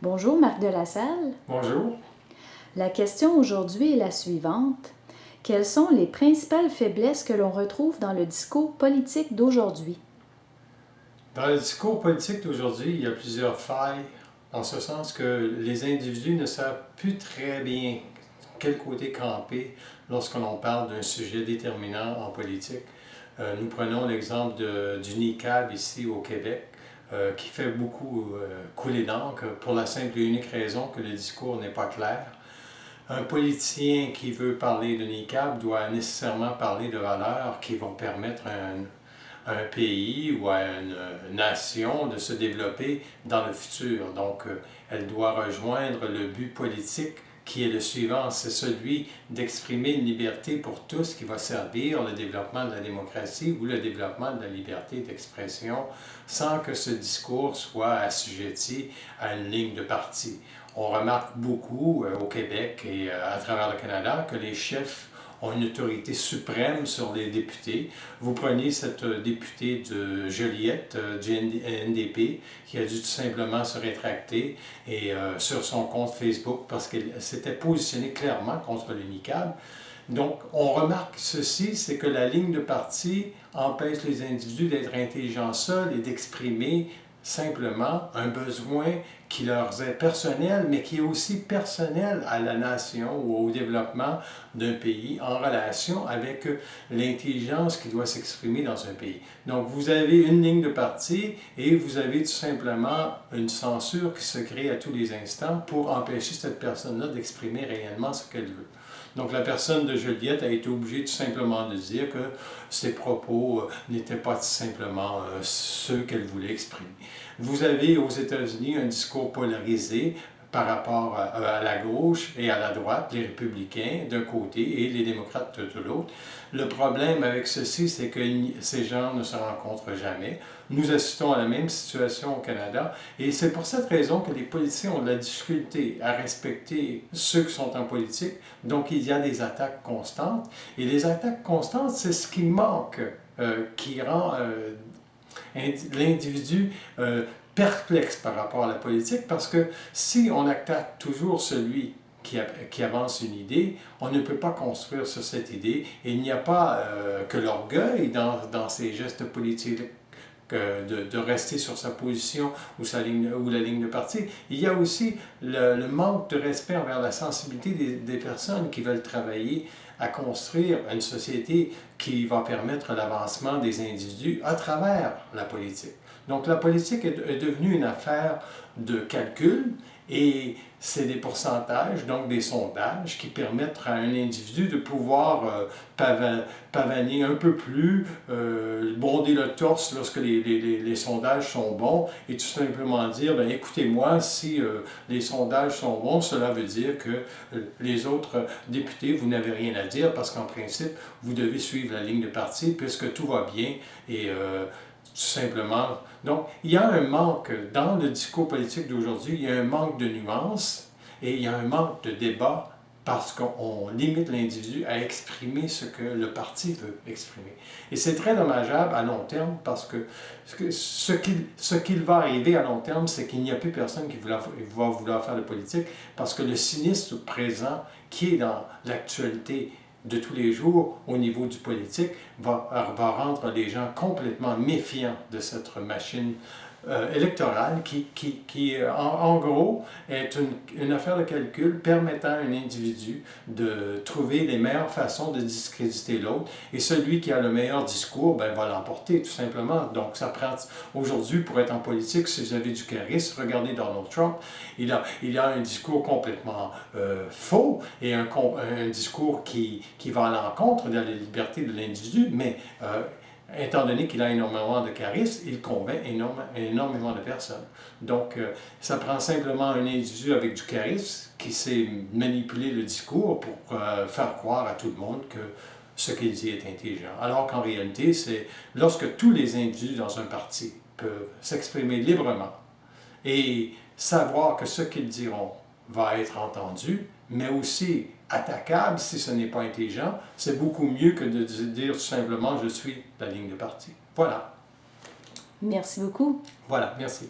Bonjour Marc Delassalle. Bonjour. La question aujourd'hui est la suivante. Quelles sont les principales faiblesses que l'on retrouve dans le discours politique d'aujourd'hui? Dans le discours politique d'aujourd'hui, il y a plusieurs failles, en ce sens que les individus ne savent plus très bien quel côté camper lorsqu'on parle d'un sujet déterminant en politique. Nous prenons l'exemple du NICAB ici au Québec, qui fait beaucoup couler d'encre pour la simple et unique raison que le discours n'est pas clair. Un politicien qui veut parler de NICAB doit nécessairement parler de valeurs qui vont permettre à un pays ou à une nation de se développer dans le futur. Donc, elle doit rejoindre le but politique qui est le suivant, c'est celui d'exprimer une liberté pour tous qui va servir le développement de la démocratie ou le développement de la liberté d'expression sans que ce discours soit assujetti à une ligne de parti. On remarque beaucoup au Québec et à travers le Canada que les chefs ont une autorité suprême sur les députés. Vous prenez cette députée de Joliette, du NDP, qui a dû tout simplement se rétracter et, sur son compte Facebook parce qu'elle s'était positionnée clairement contre le NICAB. Donc, on remarque ceci, c'est que la ligne de parti empêche les individus d'être intelligents seuls et d'exprimer simplement un besoin qui leur est personnel, mais qui est aussi personnel à la nation ou au développement d'un pays en relation avec l'intelligence qui doit s'exprimer dans un pays. Donc, vous avez une ligne de parti et vous avez tout simplement une censure qui se crée à tous les instants pour empêcher cette personne-là d'exprimer réellement ce qu'elle veut. Donc, la personne de Joliette a été obligée tout simplement de dire que ses propos n'étaient pas tout simplement ceux qu'elle voulait exprimer. Vous avez aux États-Unis un discours polarisé par rapport à la gauche et à la droite, les républicains d'un côté et les démocrates de l'autre. Le problème avec ceci, c'est que ces gens ne se rencontrent jamais. Nous assistons à la même situation au Canada et c'est pour cette raison que les politiciens ont de la difficulté à respecter ceux qui sont en politique. Donc, il y a des attaques constantes et les attaques constantes, c'est ce qui manque, qui rend l'individu perplexe par rapport à la politique, parce que si on attaque toujours celui qui avance une idée, on ne peut pas construire sur cette idée, et il n'y a pas que l'orgueil dans ces gestes politiques de rester sur sa position ou la ligne de parti. Il y a aussi le manque de respect envers la sensibilité des personnes qui veulent travailler à construire une société qui va permettre l'avancement des individus à travers la politique. Donc la politique est devenue une affaire de calcul et c'est des pourcentages, donc des sondages, qui permettent à un individu de pouvoir pavaner un peu plus, bonder le torse lorsque les sondages sont bons et tout simplement dire, bien, écoutez-moi, si les sondages sont bons, cela veut dire que les autres députés, vous n'avez rien à dire parce qu'en principe, vous devez suivre la ligne de parti puisque tout va bien et tout simplement. Donc, il y a un manque dans le discours politique d'aujourd'hui, il y a un manque de nuances et il y a un manque de débat parce qu'on limite l'individu à exprimer ce que le parti veut exprimer. Et c'est très dommageable à long terme parce que ce qu'il va arriver à long terme, c'est qu'il n'y a plus personne qui va vouloir faire de politique parce que le cynisme présent qui est dans l'actualité de tous les jours au niveau du politique va rendre les gens complètement méfiants de cette machine électorale qui en gros, est une affaire de calcul permettant à un individu de trouver les meilleures façons de discréditer l'autre. Et celui qui a le meilleur discours, ben, va l'emporter tout simplement. Donc, ça prend aujourd'hui, pour être en politique, si vous avez du charisme, regardez Donald Trump, il a un discours complètement faux et un discours qui va à l'encontre de la liberté de l'individu, mais étant donné qu'il a énormément de charisme, il convainc énormément de personnes. Donc, ça prend simplement un individu avec du charisme qui sait manipuler le discours pour faire croire à tout le monde que ce qu'il dit est intelligent. Alors qu'en réalité, c'est lorsque tous les individus dans un parti peuvent s'exprimer librement et savoir que ce qu'ils diront va être entendu, mais aussi attaquable si ce n'est pas intelligent, c'est beaucoup mieux que de dire tout simplement « je suis la ligne de parti ». Voilà. Merci beaucoup. Voilà, merci.